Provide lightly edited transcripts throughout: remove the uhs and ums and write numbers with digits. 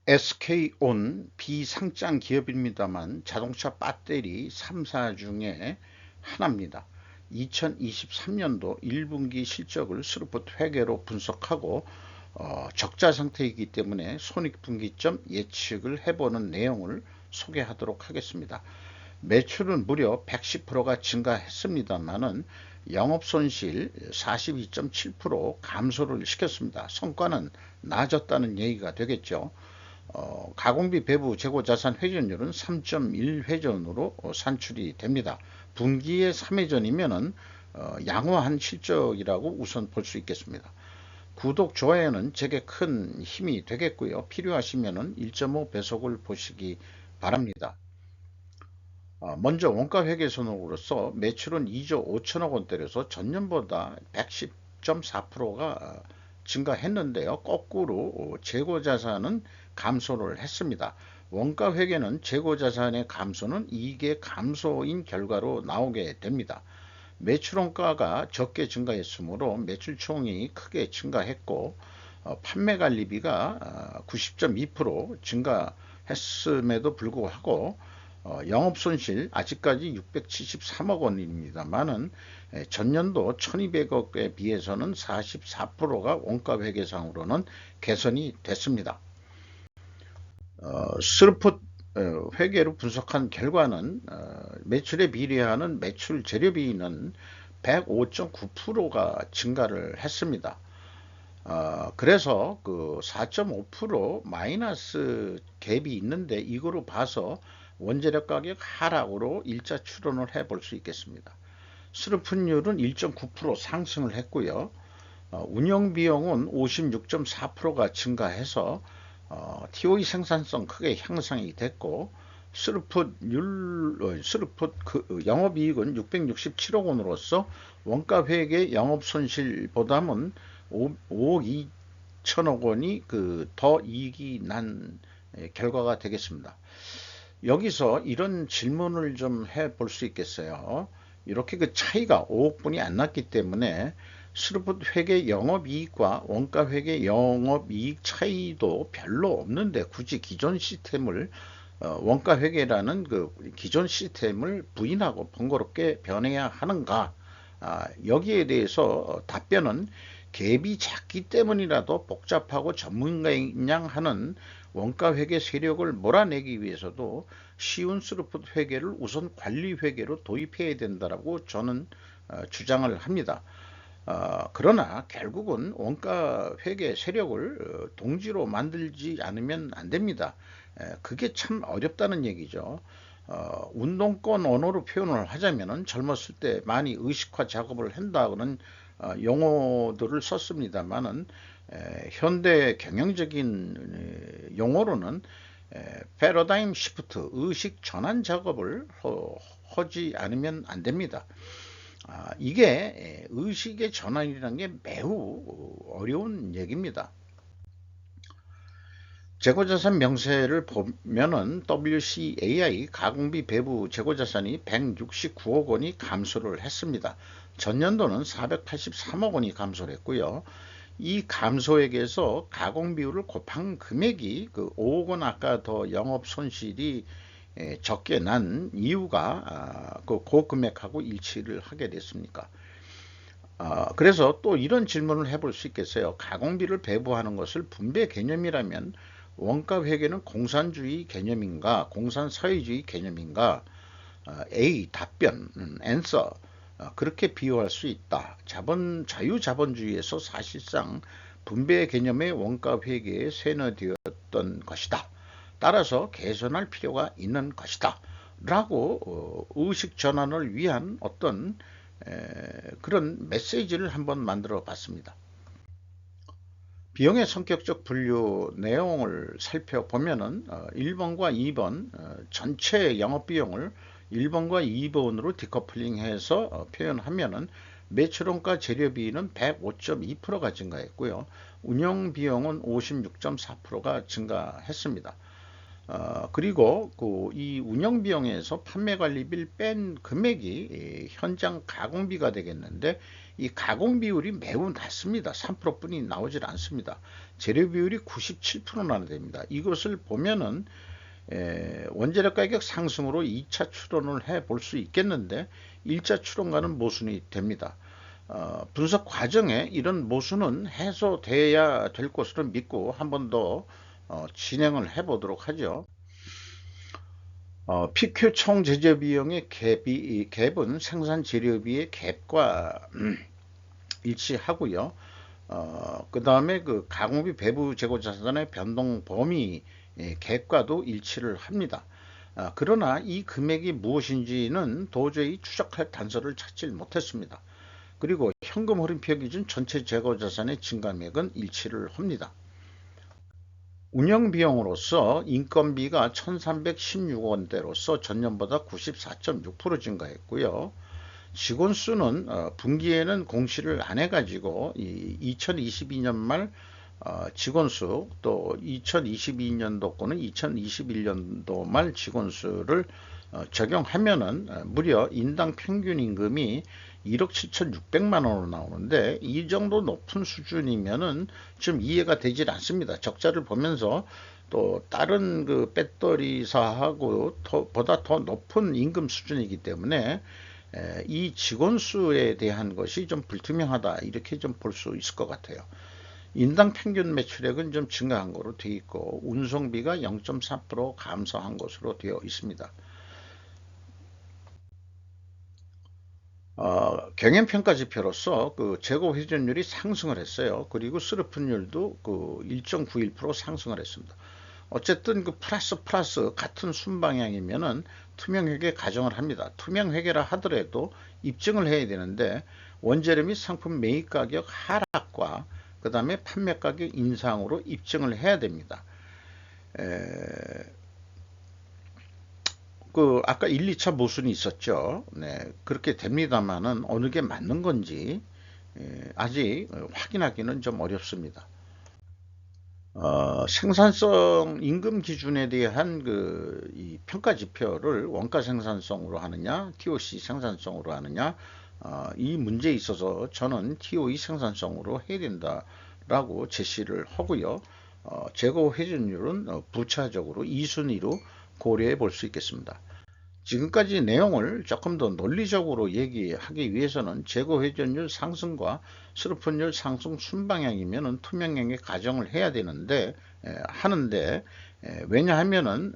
SK온 비상장 기업입니다만 자동차 배터리 3사 중에 하나입니다. 2023년도 1분기 실적을 스루풋 회계로 분석하고 적자 상태이기 때문에 손익분기점 예측을 해보는 내용을 소개하도록 하겠습니다. 매출은 무려 110%가 증가했습니다만은 영업손실 42.7% 감소를 시켰습니다. 성과는 나아졌다는 얘기가 되겠죠. 가공비 배부 재고자산 회전율은 3.1회전으로 산출이 됩니다. 분기에 3회전이면은 양호한 실적이라고 우선 볼 수 있겠습니다. 구독, 좋아요는 제게 큰 힘이 되겠고요. 필요하시면은 1.5배속을 보시기 바랍니다. 먼저 원가회계 손익으로서 매출은 2조 5천억 원대로서 전년보다 110.4%가 증가했는데요. 거꾸로 재고자산은 감소를 했습니다. 원가회계는 재고자산의 감소는 이익의 감소인 결과로 나오게 됩니다. 매출원가가 적게 증가했으므로 매출총이 크게 증가했고 판매관리비가 90.2% 증가했음에도 불구하고 영업손실 아직까지 673억 원입니다만은 전년도 1200억에 비해서는 44%가 원가회계상으로는 개선이 됐습니다. 스루풋 회계로 분석한 결과는 매출에 비례하는 매출 재료비는 105.9%가 증가를 했습니다. 그래서 그 4.5% 마이너스 갭이 있는데 이거로 봐서 원재료 가격 하락으로 일자 추론을 해볼 수 있겠습니다. 수르풋율은 1.9% 상승을 했고요. 운영비용은 56.4%가 증가해서 TOE 생산성 크게 향상이 됐고 스루풋 영업이익은 667억 원으로서 원가회계 영업손실보다는 5억 2천억 원이 더 이익이 난 결과가 되겠습니다. 여기서 이런 질문을 좀 해볼 수 있겠어요. 이렇게 그 차이가 5억 분이 안 났기 때문에 스루풋 회계 영업이익과 원가 회계 영업이익 차이도 별로 없는데 굳이 기존 시스템을 원가 회계라는 그 기존 시스템을 부인하고 번거롭게 변해야 하는가? 여기에 대해서 답변은 갭이 작기 때문이라도 복잡하고 전문가양 하는 원가 회계 세력을 몰아내기 위해서도 쉬운 스루풋 회계를 우선 관리 회계로 도입해야 된다라고 저는 주장을 합니다. 그러나 결국은 원가 회계 세력을 동지로 만들지 않으면 안 됩니다. 그게 참 어렵다는 얘기죠. 운동권 언어로 표현을 하자면은 젊었을 때 많이 의식화 작업을 한다고는 용어들을 썼습니다만은 현대 경영적인 용어로는 패러다임 시프트 의식 전환 작업을 하지 않으면 안 됩니다. 이게 의식의 전환이라는 게 매우 어려운 얘기입니다. 재고자산 명세를 보면은 WCAI 가공비 배부 재고자산이 169억 원이 감소를 했습니다. 전년도는 483억 원이 감소를 했고요. 이 감소액에서 가공비율을 곱한 금액이 그 5억 원 아까 더 영업 손실이 적게 난 이유가 그 금액하고 일치를 하게 됐습니까? 그래서 또 이런 질문을 해볼 수 있겠어요. 가공비를 배부하는 것을 분배 개념이라면 원가 회계는 공산주의 개념인가, 공산사회주의 개념인가? A 답변, answer. 그렇게 비유할 수 있다. 자유자본주의에서 사실상 분배 개념의 원가 회계에 세뇌되었던 것이다. 따라서 개선할 필요가 있는 것이다. 라고 의식 전환을 위한 어떤 그런 메시지를 한번 만들어 봤습니다. 비용의 성격적 분류 내용을 살펴보면은 1번과 2번 전체 영업비용을 1번과 2번으로 디커플링해서 표현하면은 매출원가 재료비는 105.2%가 증가했고요. 운영비용은 56.4%가 증가했습니다. 그리고 이 운영 비용에서 판매 관리비를 뺀 금액이 현장 가공비가 되겠는데, 이 가공 비율이 매우 낮습니다. 3%뿐이 나오질 않습니다. 재료 비율이 97%나 됩니다. 이것을 보면은 원재료 가격 상승으로 2차 추론을 해 볼 수 있겠는데, 1차 추론과는 모순이 됩니다. 분석 과정에 이런 모순은 해소돼야 될 것으로 믿고 한 번 더 진행을 해 보도록 하죠. PQ 총 제조 비용의 갭은 생산 재료비의 갭과 일치하고요. 그 다음에 그 가공비 배부 재고 자산의 변동 범위 갭과도 일치를 합니다. 그러나 이 금액이 무엇인지는 도저히 추적할 단서를 찾지 못했습니다. 그리고 현금 흐름표 기준 전체 재고 자산의 증감액은 일치를 합니다. 운영 비용으로서 인건비가 1316원대로서 전년보다 94.6% 증가했고요. 직원 수는 분기에는 공시를 안 해가지고 2022년 말 직원 수, 또 2022년도 거는 2021년도 말 직원 수를 적용하면은 무려 인당 평균 임금이 1억 7,600만 원으로 나오는데, 이 정도 높은 수준이면은 좀 이해가 되질 않습니다. 적자를 보면서 또 다른 그 배터리사하고 보다 더 높은 임금 수준이기 때문에 이 직원 수에 대한 것이 좀 불투명하다, 이렇게 좀 볼 수 있을 것 같아요. 인당 평균 매출액은 좀 증가한 것으로 되어 있고, 운송비가 0.4% 감소한 것으로 되어 있습니다. 경영평가 지표로서 그 재고 회전율이 상승을 했어요. 그리고 스루픈율도 그 1.91% 상승을 했습니다. 어쨌든 그 플러스 같은 순방향이면은 투명회계 가정을 합니다. 투명회계라 하더라도 입증을 해야 되는데, 원재료 및 상품 매입 가격 하락과 그 다음에 판매 가격 인상으로 입증을 해야 됩니다. 아까 1, 2차 모순이 있었죠. 네, 그렇게 됩니다만은 어느 게 맞는 건지 아직 확인하기는 좀 어렵습니다. 생산성 임금 기준에 대한 이 평가 지표를 원가 생산성으로 하느냐, TOC 생산성으로 하느냐, 이 문제에 있어서 저는 TOE 생산성으로 해야 된다라고 제시를 하고요. 재고 회전율은 부차적으로 2순위로 고려해 볼 수 있겠습니다. 지금까지 내용을 조금 더 논리적으로 얘기하기 위해서는 재고 회전율 상승과 수르픈율 상승 순방향이면 투명하게 가정을 해야 되는데, 왜냐하면은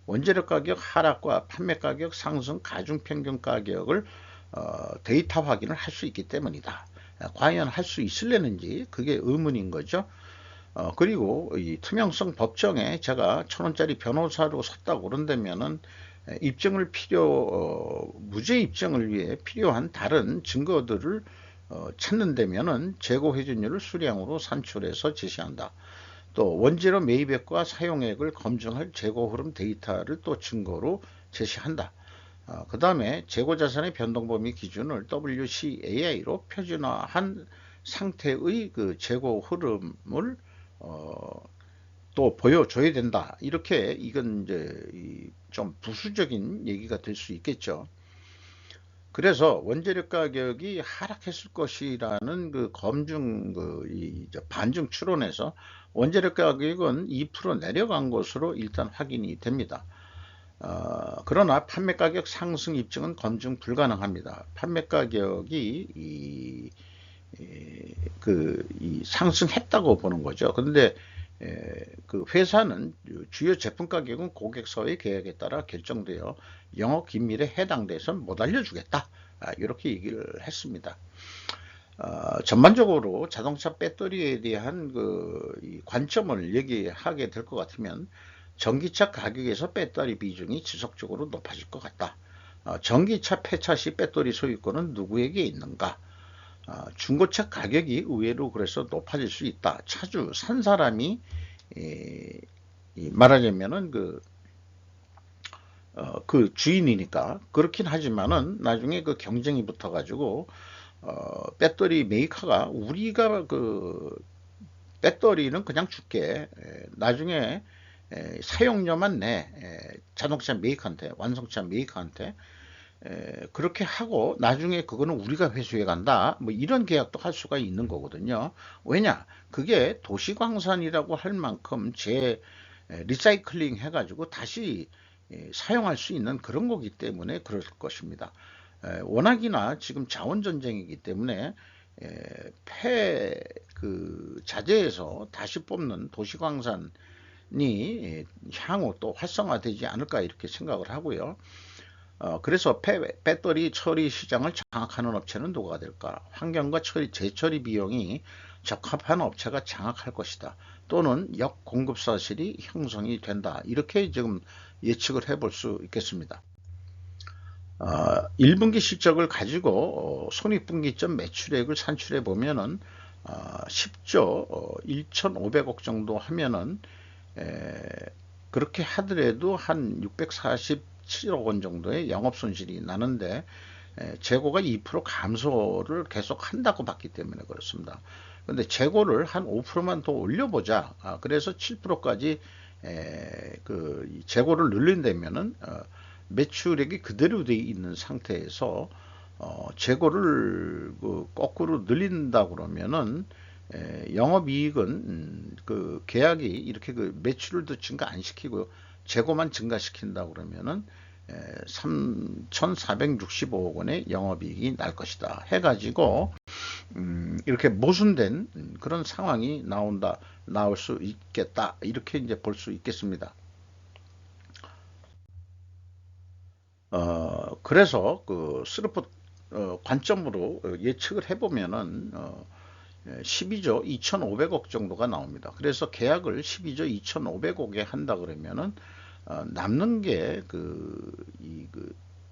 원재료 가격 하락과 판매 가격 상승, 가중평균 가격을 데이터 확인을 할 수 있기 때문이다. 과연 할 수 있을려는지 그게 의문인 거죠. 그리고 이 투명성 법정에 제가 1,000원짜리 변호사로 섰다고 그런다면은 무죄 입증을 위해 필요한 다른 증거들을 찾는다면은 재고 회전율을 수량으로 산출해서 제시한다. 또 원재료 매입액과 사용액을 검증할 재고 흐름 데이터를 또 증거로 제시한다. 그 다음에 재고 자산의 변동 범위 기준을 WCAI로 표준화한 상태의 그 재고 흐름을 또 보여줘야 된다. 이렇게 이건 이제 좀 부수적인 얘기가 될 수 있겠죠. 그래서 원재료 가격이 하락했을 것이라는 그 검증 반증 추론에서 원재료 가격은 2% 내려간 것으로 일단 확인이 됩니다. 그러나 판매 가격 상승 입증은 검증 불가능합니다. 판매 가격이 상승했다고 보는 거죠. 그런데 그 회사는 주요 제품 가격은 고객사의 계약에 따라 결정되어 영업 긴밀에 해당돼서 못 알려주겠다, 이렇게 얘기를 했습니다. 전반적으로 자동차 배터리에 대한 이 관점을 얘기하게 될 것 같으면, 전기차 가격에서 배터리 비중이 지속적으로 높아질 것 같다. 전기차 폐차 시 배터리 소유권은 누구에게 있는가? 중고차 가격이 의외로 그래서 높아질 수 있다. 차주 산 사람이 말하자면은 그 주인이니까 그렇긴 하지만은 나중에 그 경쟁이 붙어 가지고 배터리 메이커가 우리가 배터리는 그냥 줄게, 나중에 사용료만 내 자동차 메이커한테, 완성차 메이커한테 그렇게 하고 나중에 그거는 우리가 회수해 간다, 뭐 이런 계약도 할 수가 있는 거거든요. 왜냐, 그게 도시광산이라고 할 만큼 리사이클링 해가지고 다시 사용할 수 있는 그런 거기 때문에 그럴 것입니다. 워낙이나 지금 자원 전쟁이기 때문에 그 자재에서 다시 뽑는 도시광산이 향후 또 활성화되지 않을까 이렇게 생각을 하고요. 그래서 배터리 처리 시장을 장악하는 업체는 누가 될까? 환경과 재처리 비용이 적합한 업체가 장악할 것이다. 또는 역공급 사실이 형성이 된다. 이렇게 지금 예측을 해볼 수 있겠습니다. 1분기 실적을 가지고 손익분기점 매출액을 산출해 보면은 10조 1,500억 정도 하면은 그렇게 하더라도 한 647억 원 정도의 영업손실이 나는데 재고가 2% 감소를 계속 한다고 봤기 때문에 그렇습니다. 근데 재고를 한 5%만 더 올려보자. 그래서 7%까지 그 재고를 늘린다면은 매출액이 그대로 되어 있는 상태에서 재고를 거꾸로 늘린다 그러면은 영업이익은 그 계약이 이렇게 그 매출을 더 증가 안 시키고 재고만 증가시킨다 그러면은 3,465억 원의 영업이익이 날 것이다 해가지고 이렇게 모순된 그런 상황이 나올 수 있겠다 이렇게 이제 볼 수 있겠습니다. 그래서 그 스르포 관점으로 예측을 해보면은 12조 2,500억 정도가 나옵니다. 그래서 계약을 12조 2,500억에 한다 그러면은 남는 게 그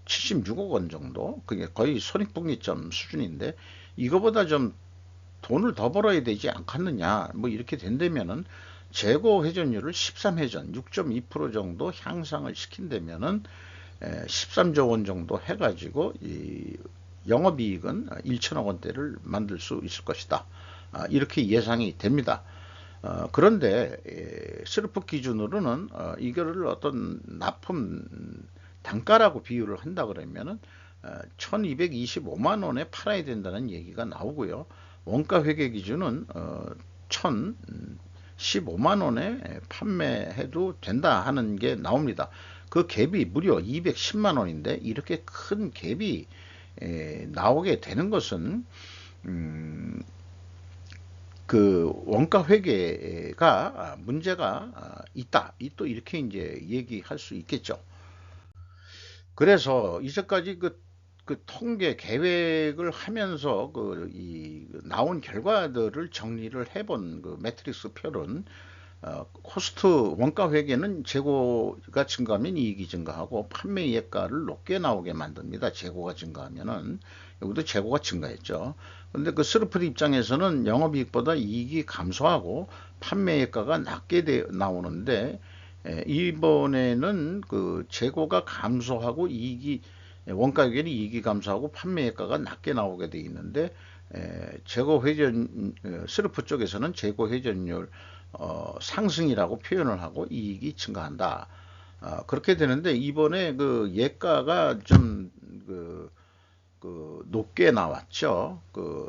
76억 원 정도, 그게 거의 손익분기점 수준인데 이거보다 좀 돈을 더 벌어야 되지 않겠느냐, 뭐 이렇게 된다면은 재고 회전율을 13회전 6.2% 정도 향상을 시킨다면은 13조 원 정도 해가지고 이 영업이익은 1천억 원대를 만들 수 있을 것이다. 이렇게 예상이 됩니다. 그런데 스르프 기준으로는 이거를 어떤 납품 단가라고 비유를 한다 그러면은 1225만 원에 팔아야 된다는 얘기가 나오고요. 원가 회계 기준은 1015만 원에 판매해도 된다 하는 게 나옵니다. 그 갭이 무려 210만 원인데 이렇게 큰 갭이 나오게 되는 것은 그 원가 회계가 문제가 있다. 또 이렇게 이제 얘기할 수 있겠죠. 그래서 이제까지 그 통계 계획을 하면서 나온 결과들을 정리를 해본 그 매트릭스 표는 코스트 원가 회계는 재고가 증가하면 이익이 증가하고 판매 예가를 높게 나오게 만듭니다. 재고가 증가하면은 여기도 재고가 증가했죠. 근데 그 스르프 입장에서는 영업이익보다 이익이 감소하고 판매 예가가 낮게 나오는데 이번에는 그 재고가 감소하고 원가 회계는 이익이 감소하고 판매 예가가 낮게 나오게 돼 있는데 재고 회전 스르프 쪽에서는 재고 회전율 상승이라고 표현을 하고 이익이 증가한다. 그렇게 되는데 이번에 그 예가가 좀 높게 나왔죠.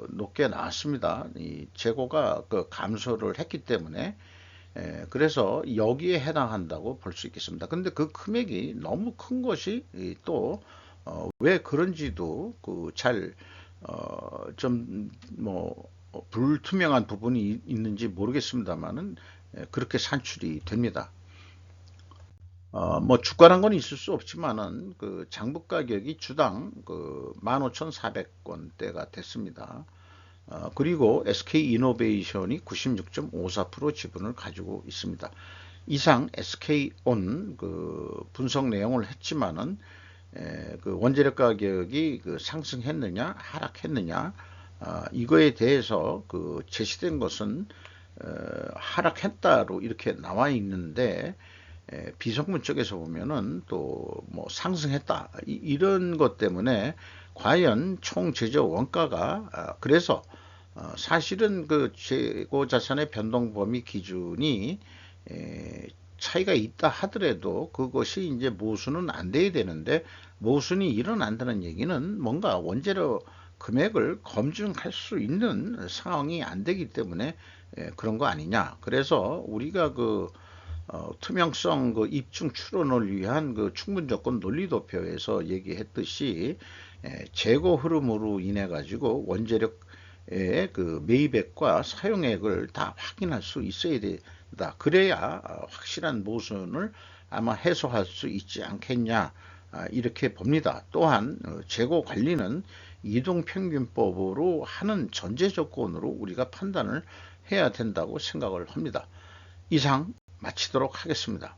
높게 나왔습니다. 이 재고가 감소를 했기 때문에 그래서 여기에 해당한다고 볼 수 있겠습니다. 근데 그 금액이 너무 큰 것이 또 왜 그런지도 좀뭐 불투명한 부분이 있는지 모르겠습니다만은 그렇게 산출이 됩니다. 뭐 주가란 건 있을 수 없지만은 그 장부 가격이 주당 15,400원대가 됐습니다. 그리고 SK이노베이션이 96.54% 지분을 가지고 있습니다. 이상 SK온 그 분석 내용을 했지만은 그 원재료 가격이 상승했느냐 하락했느냐 이거에 대해서 제시된 것은 하락했다로 이렇게 나와 있는데 비성분 쪽에서 보면은 또 뭐 상승했다 이런 것 때문에 과연 총 제조 원가가 그래서 사실은 그 재고 자산의 변동 범위 기준이 차이가 있다 하더라도 그것이 이제 모순은 안 돼야 되는데, 모순이 일어난다는 얘기는 뭔가 원재료 금액을 검증할 수 있는 상황이 안 되기 때문에 그런 거 아니냐. 그래서 우리가 투명성 입증 추론을 위한 충분 조건 논리 도표에서 얘기했듯이 재고 흐름으로 인해 가지고 원재료의 매입액과 사용액을 다 확인할 수 있어야 된다. 그래야 확실한 모순을 아마 해소할 수 있지 않겠냐, 이렇게 봅니다. 또한 재고 관리는 이동평균법으로 하는 전제 조건으로 우리가 판단을 해야 된다고 생각을 합니다. 이상 마치도록 하겠습니다.